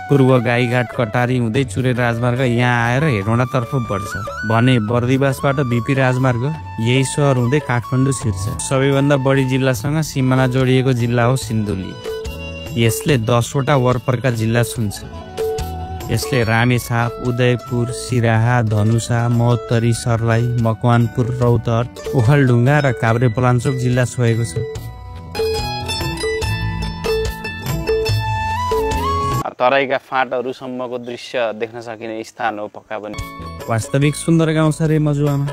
पूर्व गाईघाट कटारी हुँदै चुरे राजमार्ग यहाँ आएर हेटौँडातर्फ बढ्छ भने बर्दिवासबाट बिपी राजमार्ग यही सहर हुँदै काठमाडौँ छिर्छ। सबैभन्दा बढी जिल्लासँग सिमाना जोडिएको जिल्ला हो सिन्धुली। यसले 10 वटा वरपरका जिल्ला छुन्छ। यसले रामेछाप, उदयपुर, सिराहा, धनुषा, महोत्तरी, सर्लाही, मकवानपुर, रौतहट, ओखलढुङ्गा र काभ्रेपलाञ्चोक जिल्ला छोएको छ। तराईका फाँटहरूसम्मको दृश्य देख्न सकिने स्थान हो पक्का पनि। वास्तविक सुन्दर गाउँ छ रे मजुवामा।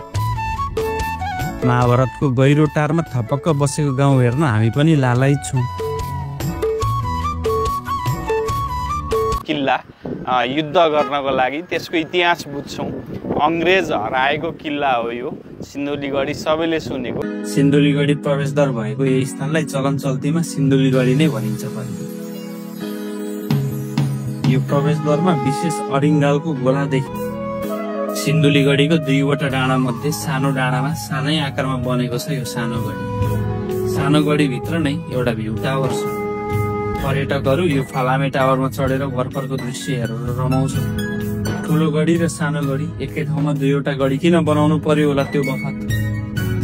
महाभारतको गहिरो टारमा थपक्क बसेको गाउँ हेर्न हामी पनि लालायित छौँ। किल्ला युद्ध गर्नको लागि त्यसको इतिहास बुझ्छौँ। अङ्ग्रेज हराएको किल्ला हो यो सिन्धुलीगढी, सबैले सुनेको। सिन्धुलीगढी प्रवेशद्वार भएको यही स्थानलाई चलन चल्तीमा सिन्धुलीगढी नै भनिन्छ पनि। यो प्रवेशद्वारमा विशेष अरिङ्गालको गोला देखिन्छ। सिन्धुलीगढीको 2 वटा डाँडा मध्ये सानो डाँडामा सानै आकारमा बनेको छ यो सानो गढी। सानो गढीभित्र नै एउटा भ्यू टावर छ। पर्यटकहरू यो फलामे टावरमा चढेर वरपरको दृश्य हेरेर रमाउँछ। ठुलो गढी र सानो गढी एकै ठाउँमा 2 वटा गढी किन बनाउनु पर्यो होला त्यो बखत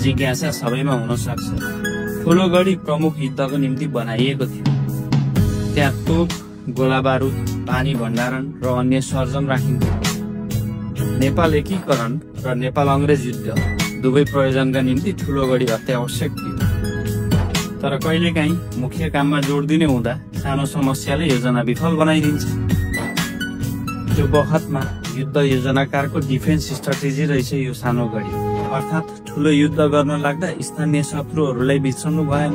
जिज्ञासा सबैमा हुन सक्छ। ठुलो गढी प्रमुख युद्धको निम्ति बनाइएको थियो। त्यहाँ तोप, गोला बारुद, पानी भण्डारण र अन्य सरञ्जाम राखिन्थ्यो। नेपाल एकीकरण र नेपाल अङ्ग्रेज युद्ध दुवै प्रयोजनका निम्ति ठुलो गढी अत्यावश्यक थियो। तर कहिलेकाहीँ मुख्य काममा जोड दिने हुँदा सानो समस्याले योजना विफल बनाइदिन्छ। त्यो बखतमा युद्ध योजनाकारको डिफेन्स स्ट्राटेजी रहेछ यो सानो गढी। अर्थात् ठुलो युद्ध गर्न लाग्दा स्थानीय शत्रुहरूलाई बिर्सनु भएन।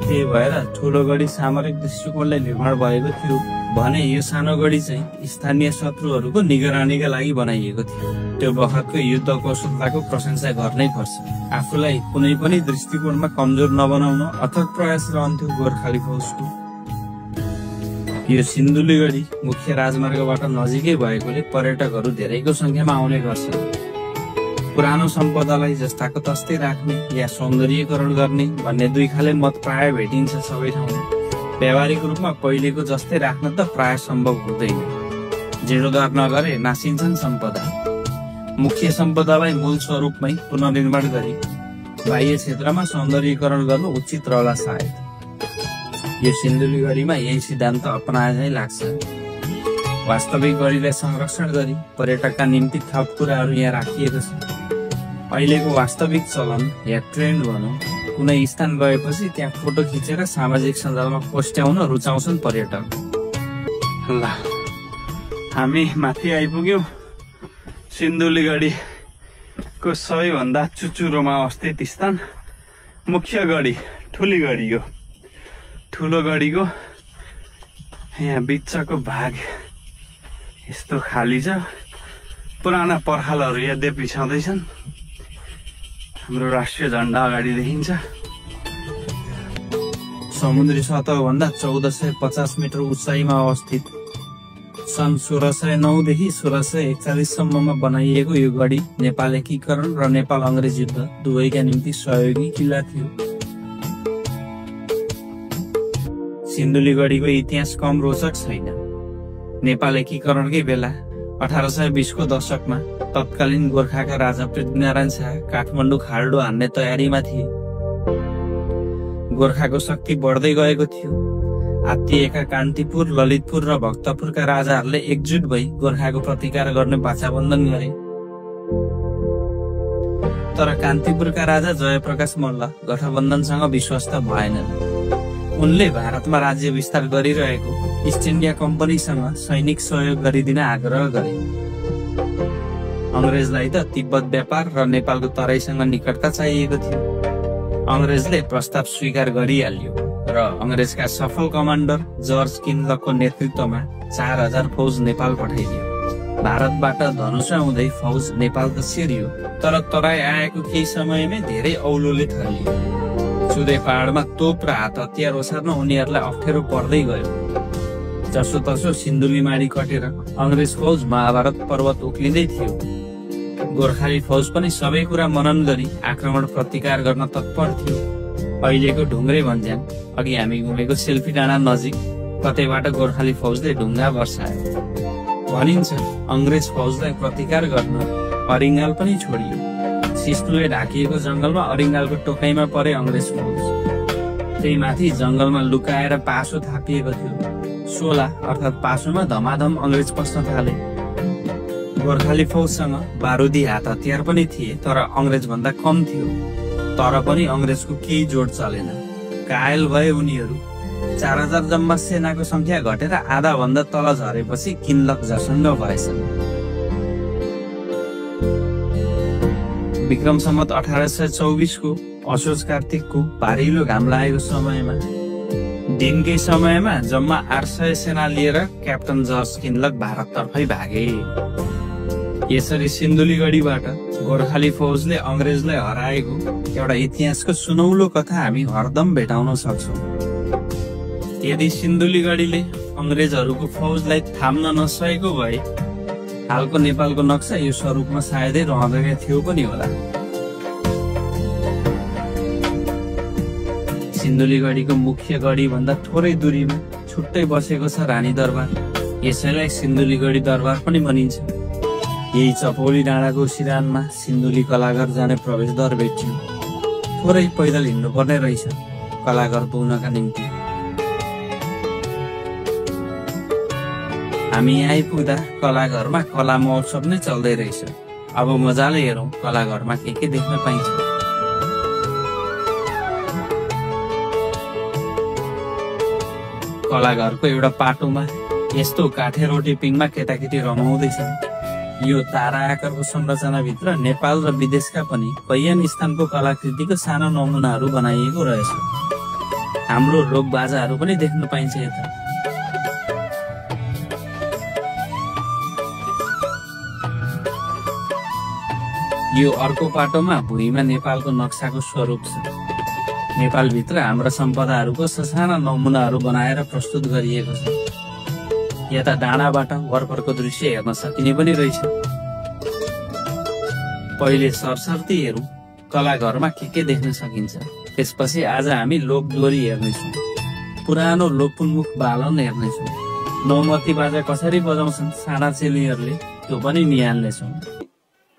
त्यही भएर ठुलो गढी सामरिक दृष्टिकोणले निर्माण भएको थियो भने यो सानो गढी चाहिँ स्थानीय शत्रुहरूको निगरानीका लागि बनाइएको थियो। त्यो बखतको युद्ध कौशलताको प्रशंसा गर्नै पर्छ। आफूलाई कुनै पनि दृष्टिकोणमा कमजोर नबनाउन अथक प्रयास रहन्थ्यो गोर्खाली फौजको। यो सिन्धुलीगढी मुख्य राजमार्गबाट नजिकै भएकोले पर्यटकहरू धेरैको संख्यामा आउने गर्छन्। पुरानो सम्पदालाई जस्ताको तस्तै राख्ने या सौन्दर्यीकरण गर्ने भन्ने 2 खाले मत प्राय भेटिन्छ सबै ठाउँमा। व्यावहारिक रूपमा पहिलेको जस्तै राख्न त प्राय सम्भव हुँदैन। जीर्णोद्धार नगरे नासिन्छन् सम्पदा। मुख्य सम्पदालाई मूल स्वरूपमै पुनर्निर्माण गरी बाह्य क्षेत्रमा सौन्दर्यीकरण गर्नु उचित रहला सायद। यो सिन्धुलीगढीमा यही सिद्धान्त अपनाए झैं लाग्छ। वास्तविक गढीलाई संरक्षण गरी पर्यटकका निम्ति थप कुराहरू यहाँ राखिएको छ। अहिलेको वास्तविक चलन या ट्रेन्ड भनौँ, कुनै स्थान गएपछि त्यहाँ फोटो खिचेर सामाजिक सञ्जालमा पोस्ट्याउन रुचाउँछन् पर्यटक। ल हामी माथि आइपुग्यौँ। सिन्धुलीगढीको सबैभन्दा चुचुरोमा अवस्थित स्थान मुख्य गढी ठुली गढी हो। ठुलो गढीको यहाँ बिचको भाग यस्तो खाली छ। पुराना पर्खालहरू यद्यपि छँदैछन्। हाम्रो राष्ट्रिय झण्डा अगाडि देखिन्छ। समुद्री सतहभन्दा 1450 मिटर उचाइमा अवस्थित सन् 1609 देखि 1641 सम्ममा बनाइएको यो गढी नेपाल एकीकरण र नेपाल अङ्ग्रेज युद्ध दुवैका निम्ति सहयोगी किल्ला थियो। सिन्धुलीगढीको इतिहास कम रोचक छैन। नेपाल एकीकरणकै बेला 1820 को दशकमा तत्कालीन गोर्खाका राजा पृथ्वीनारायण शाह काठमाडौँ खाल्डो हान्ने तयारीमा थिए। गोर्खाको शक्ति बढ्दै गएको थियो। आत्तिएका कान्तिपुर, ललितपुर र भक्तपुरका राजाहरूले एकजुट भई गोर्खाको प्रतिकार गर्ने बाचाबन्धन गरे। तर कान्तिपुरका राजा जयप्रकाश मल्ल गठबन्धनसँग विश्वस्त भएनन्। उनले भारतमा राज्य विस्तार गरिरहेको इस्ट इन्डिया कम्पनीसँग सैनिक सहयोग गरिदिन आग्रह गरे। अङ्ग्रेजलाई त तिब्बत व्यापार र नेपालको तराईसँग निकटता चाहिएको थियो। अङ्ग्रेजले प्रस्ताव स्वीकार गरिहाल्यो र अङ्ग्रेजका सफल कमान्डर जर्ज किनलकको नेतृत्वमा 4000 फौज नेपाल पठाइदियो। भारतबाट धनुषा हुँदै फौज नेपाल त छिर्यो, तर तराई आएको केही समयमै धेरै औलोले थलियो। चुरे पहाडमा तोप र हात हतियार ओसार्न उनीहरूलाई अप्ठ्यारो पर्दै गयो। जसोतसो सिन्धुलीमाडी कटेर अङ्ग्रेज फौज महाभारत पर्वत उक्लिँदै थियो। गोर्खाली फौज पनि सबै कुरा मनन गरी आक्रमण प्रतिकार गर्न तत्पर थियो। अहिलेको ढुङ्ग्रे भन्ज्याङ, अघि हामी घुमेको सेल्फी डाँडा नजिक कतैबाट गोर्खाली फौजले ढुङ्गा वर्षायो। भनिन्छ अंग्रेज फौजलाई प्रतिकार गर्न अरिङ्गाल पनि छोडियो। सिस्नुले ढाकिएको जंगलमा अरिङ्गालको टोकाइमा परे अंग्रेज फौज। त्यही माथि जंगलमा लुकाएर पासो थापिएको थियो। सोला अर्थात पासोमा धमाधम अंग्रेज पस्न थाले। गोर्खाली फौजसँग बारुदी हात हतियार पनि थिए, तर अंग्रेज भन्दा कम थियो। तर पनि अंग्रेजको केही जोड चलेन। घायल भए उनीहरू। 4000 जम्मा सेनाको संख्या घटेर आधा भन्दा तल झरेपछि किनलक झसङ्ग भएछन्। विक्रम सम्वत 1824 को असोज कार्तिकको भारिलो घाम लागेको समयमा दिनकै समयमा जम्मा 800 सेना लिएर क्याप्टन जर्ज किनलक भारततर्फै भागे। यसरी सिन्धुलीगढीबाट गोर्खाली फौजले अंग्रेजलाई हराएको एउटा इतिहासको सुनौलो कथा हामी हरदम भेटाउन सक्छौं। यदि सिन्धुलीगढीले अंग्रेजहरूको फौजलाई थाम्न नसकेको भए हालको नेपालको नक्सा यो स्वरूपमा सायदै रहँदै थियो पनि होला। सिन्धुलीगढीको मुख्य गढी भन्दा थोरै दूरीमा छुट्टै बसेको छ रानी दरबार। यसैलाई सिन्धुलीगढी दरबार पनि भनिन्छ। यही चपौली डाँडाको सिरानमा सिन्धुली कलाघर जाने प्रवेशद्वार भेटियो। थोरै पैदल हिँड्नु पर्ने रहेछ कलाघर पुग्नका निम्ति। हामी आइपुग्दा कलाघरमा कला महोत्सव नै चल्दै रहेछ। अब मजाले हेरौं कलाघरमा के देख्न पाइन्छ। कलाघरको एउटा पाटोमा यस्तो काठे रोटी पिङमा केटाकेटी रमाउँदैछन्। यो तारा आकारको संरचनाभित्र नेपाल र विदेशका पनि कैयन स्थानको कलाकृतिको सानो नमुनाहरू बनाइएको रहेछ। हाम्रो लोकबाजाहरू पनि देख्न पाइन्छ यता। यो अर्को पाटोमा भुइँमा नेपालको नक्साको स्वरूप छ। नेपालभित्र हाम्रा सम्पदाहरूको ससाना नमुनाहरू बनाएर प्रस्तुत गरिएको छ। यता डाँडाबाट वरपरको दृश्य हेर्न सकिने पनि रहेछ। पहिले सरसर्ती हेरौं कलाघरमा के देख्न सकिन्छ। त्यसपछि आज हामी लोकदोरी हेर्नेछौँ। पुरानो लोकपुन्मुख बालन हेर्नेछौँ। नौमती बाजा कसरी बजाउँछन् साना चेलीहरूले त्यो पनि निहाल्नेछौँ।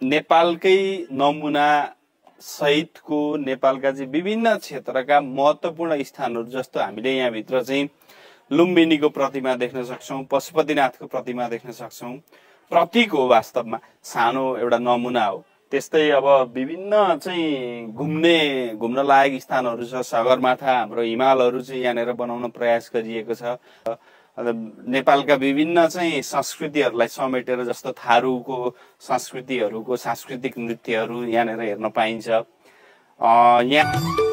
नेपालकै नमुना सहितको नेपालका चाहिँ विभिन्न क्षेत्रका महत्त्वपूर्ण स्थानहरू जस्तो हामीले यहाँभित्र चाहिँ लुम्बिनीको प्रतिमा देख्न सक्छौं, पशुपतिनाथको प्रतिमा देख्न सक्छौं। प्रतीक हो वास्तवमा, सानो एउटा नमुना हो। त्यस्तै अब विभिन्न चाहिँ घुम्न लायक स्थानहरू छ। सगरमाथा हाम्रो हिमालहरू चाहिँ यहाँनिर बनाउन प्रयास गरिएको छ। नेपालका विभिन्न चाहिँ संस्कृतिहरूलाई समेटेर जस्तो थारूको संस्कृतिहरूको सांस्कृतिक नृत्यहरू यहाँनिर हेर्न पाइन्छ। यहाँ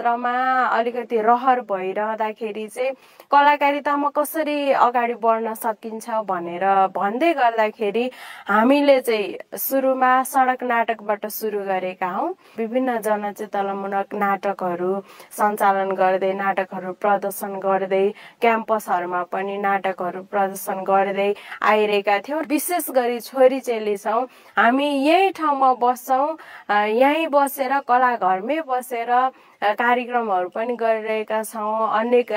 क्षेत्रमा अलिकति रहर भइरहँदाखेरि चाहिँ कलाकारितामा कसरी अगाडि बढ्न सकिन्छ भनेर भन्दै गर्दाखेरि हामीले चाहिँ सुरुमा सडक नाटकबाट सुरु गरेका हौं। विभिन्न जनचेतनामूलक नाटकहरू सञ्चालन गर्दै, नाटकहरू प्रदर्शन गर्दै, क्याम्पसहरूमा पनि नाटकहरू प्रदर्शन गर्दै आइरहेका थियौं। विशेष गरी छोरी चेली छौं, हामी यही ठाउँमा बस्छौं, यही बसेर कला घरमै बसेर कार्यक्रमहरू पनि गरिरहेका छौं, अनेक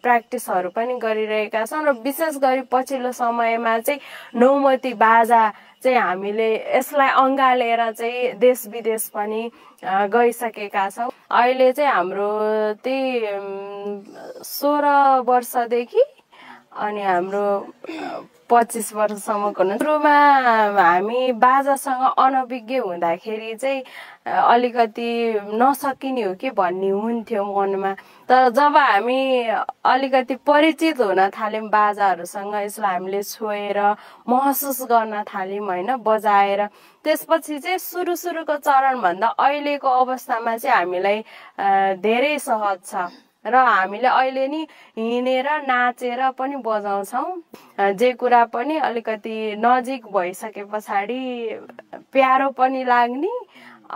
प्र्याक्टिसहरू पनि गरिरहेका छौं र विशेष गरी पछिल्लो समयमा चाहिँ नौमती बाजा चाहिँ हामीले यसलाई अँगालेर चाहिँ देश विदेश पनि गइसकेका छौं। अहिले चाहिँ हाम्रो त्यही 16 वर्षदेखि अनि हाम्रो 25 वर्षसम्मको सुरुमा हामी बाजासँग अनभिज्ञ हुँदाखेरि चाहिँ अलिकति नसकिने हो कि भन्ने हुन्थ्यो मनमा। तर जब हामी अलिकति परिचित हुन थाल्यौं बाजाहरूसँग, यसलाई हामीले छोएर महसुस गर्न थाल्यौं हैन, बजाएर, त्यसपछि चाहिँ सुरुको चरणभन्दा अहिलेको अवस्थामा चाहिँ हामीलाई धेरै सहज छ र हामीले अहिले नि हिँडेर नाचेर पनि बजाउँछौं। जे कुरा पनि अलिकति नजिक भइसके पछाडि प्यारो पनि लाग्ने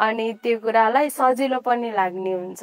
अनि त्यो कुरालाई सजिलो पनि लाग्ने हुन्छ।